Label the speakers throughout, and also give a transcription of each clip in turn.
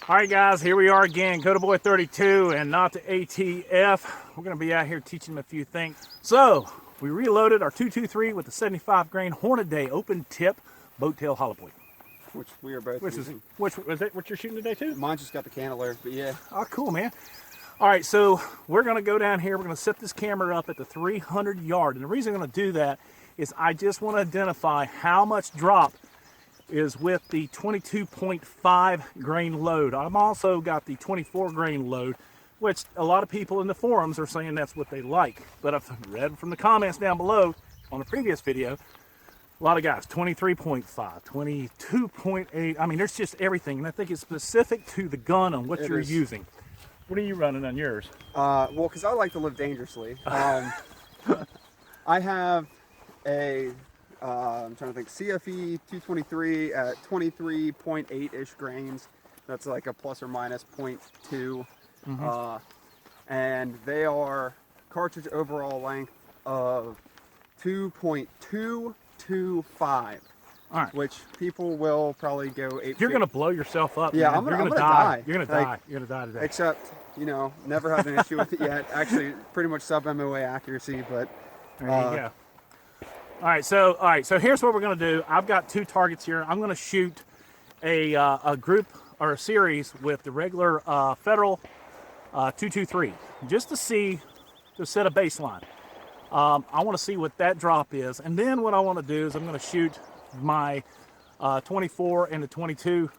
Speaker 1: All right, guys, here we are again, Coda Boy 32 and not the ATF. We're going to be out here teaching them a few things. So, we reloaded our 223 with the 75 grain Hornady open tip boat tail hollow point.
Speaker 2: Which we are both using.
Speaker 1: Which was it what you're shooting today too?
Speaker 2: Mine just got the cantilever, but yeah.
Speaker 1: Oh, cool, man. All right, so we're going to go down here. We're going to set this camera up at the 300 yard. And the reason I'm going to do that is I just want to identify how much drop is with the 22.5 grain load. I've also got the 24 grain load, which a lot of people in the forums are saying that's what they like. But I've read from the comments down below on the previous video, a lot of guys, 23.5, 22.8. I mean, there's just everything. And I think it's specific to the gun and what you're using. What are you running on yours?
Speaker 2: Well, because I like to live dangerously. I have a, I'm trying to think, CFE 223 at 23.8-ish grains. That's like a plus or minus 0.2. And they are cartridge overall length of 2.225.
Speaker 1: All right.
Speaker 2: Which people will probably go 8
Speaker 1: You're going to blow yourself up.
Speaker 2: Yeah,
Speaker 1: man.
Speaker 2: I'm gonna
Speaker 1: die.
Speaker 2: die.
Speaker 1: You're going to die. You're going to die today.
Speaker 2: Except, you know, never had an issue with it yet. Actually, pretty much sub-MOA accuracy, but...
Speaker 1: There you go. All right, so here's what we're going to do. I've got two targets here. I'm going to shoot a group or a series with the regular Federal 223 just to see, to set a baseline. I want to see what that drop is, and then what I want to do is I'm going to shoot my 24 and the 22,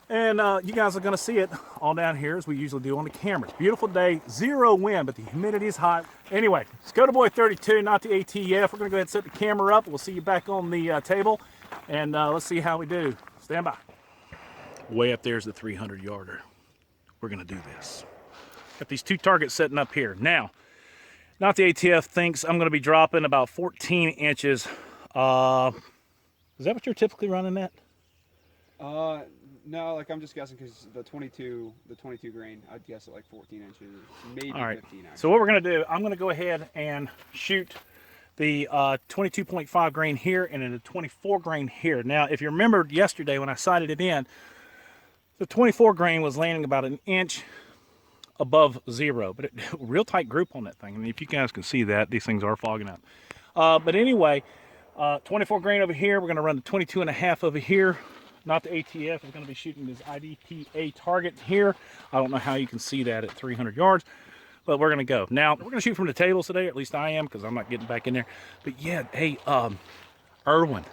Speaker 1: and you guys are going to see it all down here as we usually do on the cameras. Beautiful day, zero wind, but the humidity is hot. Anyway, it's Coda Boy 32, not the ATF. We're going to go ahead and set the camera up. We'll see you back on the table, and let's see how we do. Stand by. Way up there's the 300 yarder. We're going to do this. Got these two targets setting up here. Now, not the ATF thinks I'm going to be dropping about 14 inches. Is that what you're typically running at?
Speaker 2: No, like I'm just guessing because the 22 grain, I'd guess at like 14 inches, maybe
Speaker 1: all right.
Speaker 2: 15 actually.
Speaker 1: So what we're going to do, I'm going to go ahead and shoot the 22.5 grain here and then the 24 grain here. Now, if you remembered yesterday when I sighted it in, the 24 grain was landing about an inch above zero, but real tight group on that thing. I mean, if you guys can see that, these things are fogging up. But anyway, 24 grain over here. We're going to run the 22.5 over here. Not the ATF. We're going to be shooting this IDPA target here. I don't know how you can see that at 300 yards, but we're going to go. Now, we're going to shoot from the tables today, or at least I am, because I'm not getting back in there. But yeah, hey, Irwin,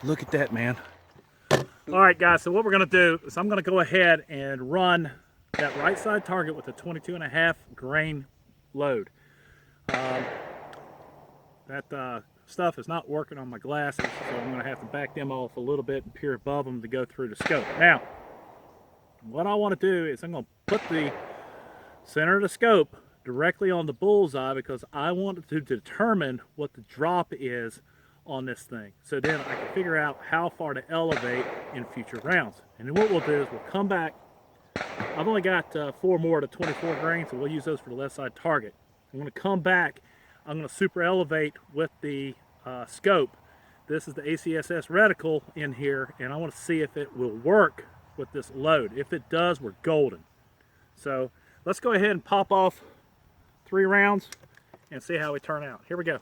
Speaker 1: look at that, man. All right, guys, so what we're going to do is I'm going to go ahead and run that right side target with a 22.5 grain load. That stuff is not working on my glasses, so I'm going to have to back them off a little bit and peer above them to go through the scope. Now, what I want to do is I'm going to put the center of the scope directly on the bullseye because I want to determine what the drop is on this thing. So then I can figure out how far to elevate in future rounds. And then what we'll do is we'll come back. I've only got 4 more to 24 grain, so we'll use those for the left side target. I'm going to come back. I'm going to super elevate with the scope. This is the ACSS reticle in here, and I want to see if it will work with this load. If it does, we're golden. So let's go ahead and pop off 3 rounds and see how we turn out. Here we go.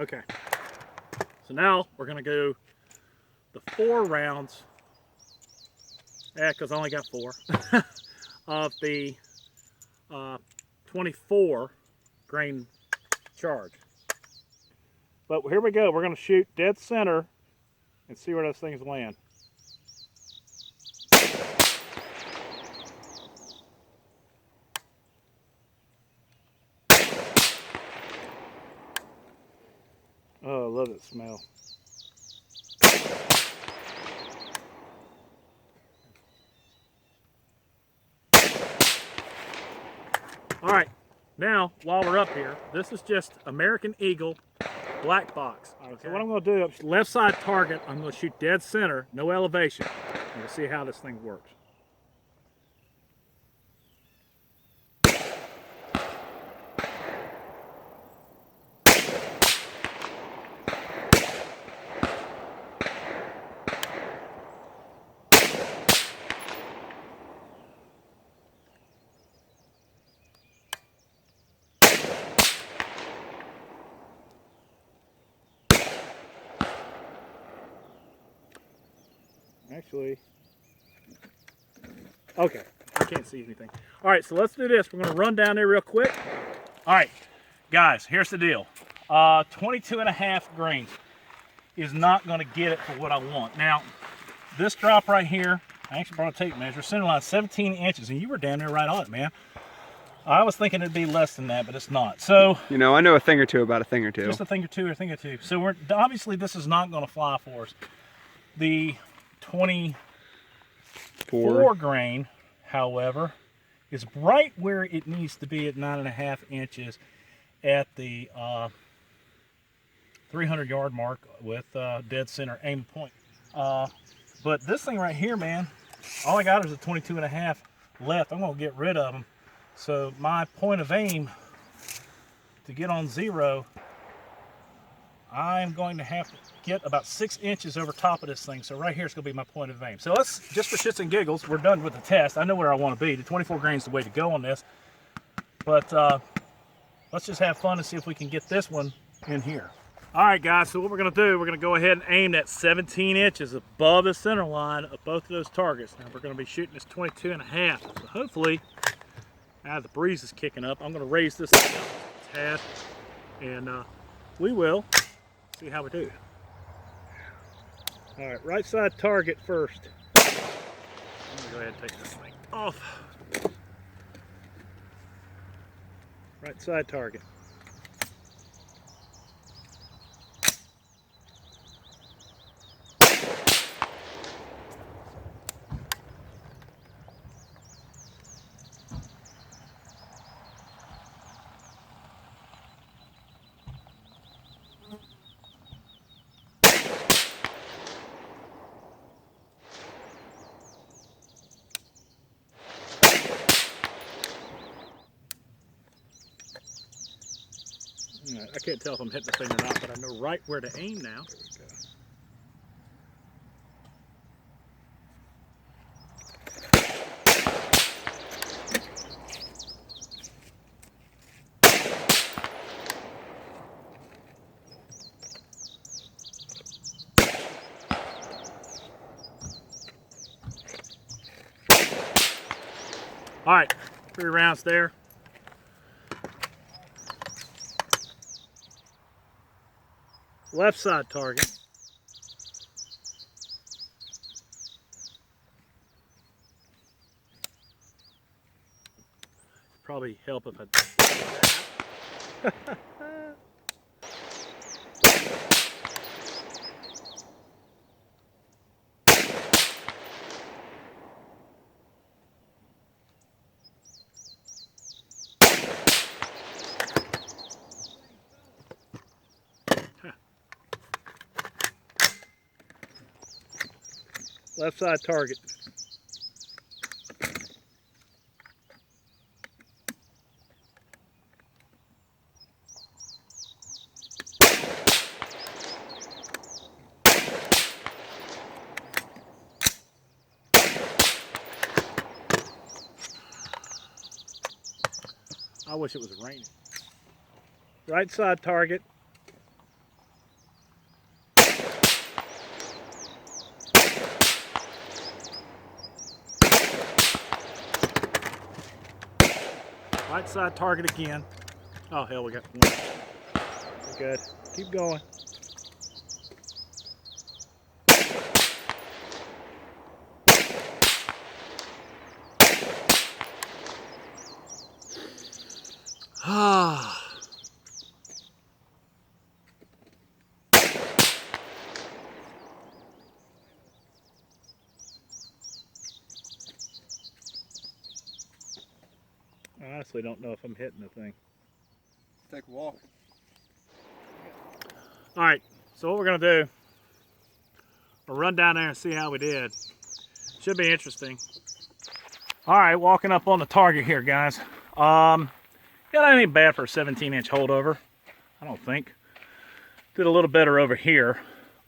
Speaker 1: Okay, so now we're going to go the 4 rounds, because I only got 4, of the 24 grain charge. But here we go, we're going to shoot dead center and see where those things land. Oh, I love that smell. All right, now while we're up here, this is just American Eagle black box. Okay. So what I'm going to do, left side target, I'm going to shoot dead center, no elevation. We'll see how this thing works. Actually, okay, I can't see anything. All right, so let's do this. We're going to run down there real quick. All right, guys, here's the deal. 22.5 grains is not going to get it for what I want. Now, this drop right here, I actually brought a tape measure, center line 17 inches, and you were down there right on it, man. I was thinking it'd be less than that, but it's not. So,
Speaker 2: you know, I know a thing or two about a thing or two.
Speaker 1: Just a thing or two, So we're obviously this is not going to fly for us. The 24 grain, however, is right where it needs to be at 9.5 inches at the 300-yard mark with dead center aim point. But this thing right here, man, all I got is a 22.5 left. I'm going to get rid of them. So my point of aim to get on 0, I'm going to have to get about 6 inches over top of this thing. So right here is going to be my point of aim. So let's, just for shits and giggles, we're done with the test. I know where I want to be. The 24 grain is the way to go on this. But let's just have fun and see if we can get this one in here. All right, guys, so what we're going to do, we're going to go ahead and aim that 17 inches above the center line of both of those targets. Now we're going to be shooting this 22.5. So hopefully, the breeze is kicking up. I'm going to raise this thing up a tad, and we will see how we do. All right, right side target first. I'm going to go ahead and take this thing off. Right side target. I can't tell if I'm hitting the thing or not, but I know right where to aim now. There we go. All right, 3 rounds there. Left side target. Probably help if I did that. Left side target. I wish it was raining. Right side target. Right side target again. Oh hell, we got one. We're good. Keep going. Ah. I honestly don't know if I'm hitting the thing.
Speaker 2: Take a walk.
Speaker 1: All right, so what we're gonna do, we'll run down there and see how we did. Should be interesting. All right, walking up on the target here, guys. Yeah, that ain't bad for a 17-inch holdover, I don't think. Did a little better over here,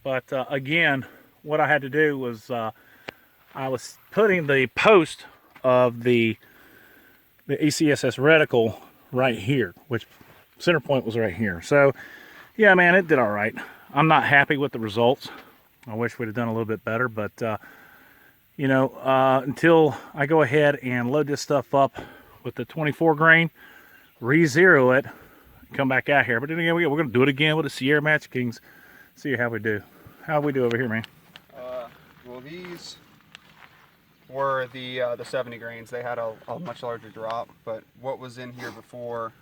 Speaker 1: but again, what I had to do was I was putting the post of the ECSS reticle right here, which center point was right here. So yeah, man, it did all right. I'm not happy with the results. I wish we'd have done a little bit better, but you know, until I go ahead and load this stuff up with the 24 grain, re-zero it, come back out here. But then again, we're going to do it again with the Sierra Match Kings. See how we do. How we do over here, man?
Speaker 2: Well, these were the 70 grains. They had a much larger drop, but what was in here before,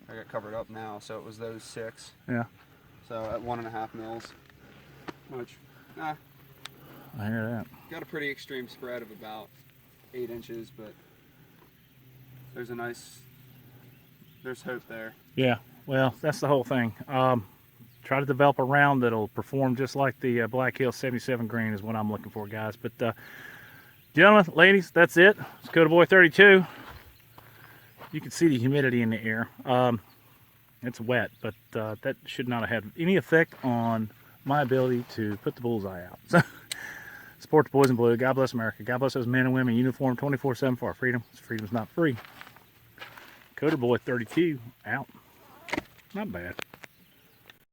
Speaker 2: I got covered up now, so it was those 6.
Speaker 1: Yeah.
Speaker 2: So at 1.5 mils, which,
Speaker 1: I hear that.
Speaker 2: got a pretty extreme spread of about 8 inches, but there's hope there.
Speaker 1: Yeah, well, that's the whole thing. Try to develop a round that'll perform just like the Black Hill 77 grain is what I'm looking for, guys. But gentlemen, ladies, that's it. It's Coda Boy 32. You can see the humidity in the air. It's wet, but that should not have had any effect on my ability to put the bullseye out. So, support the boys in blue. God bless America. God bless those men and women in uniform 24/7 for our freedom. Freedom's not free. Coda Boy 32 out. Not bad.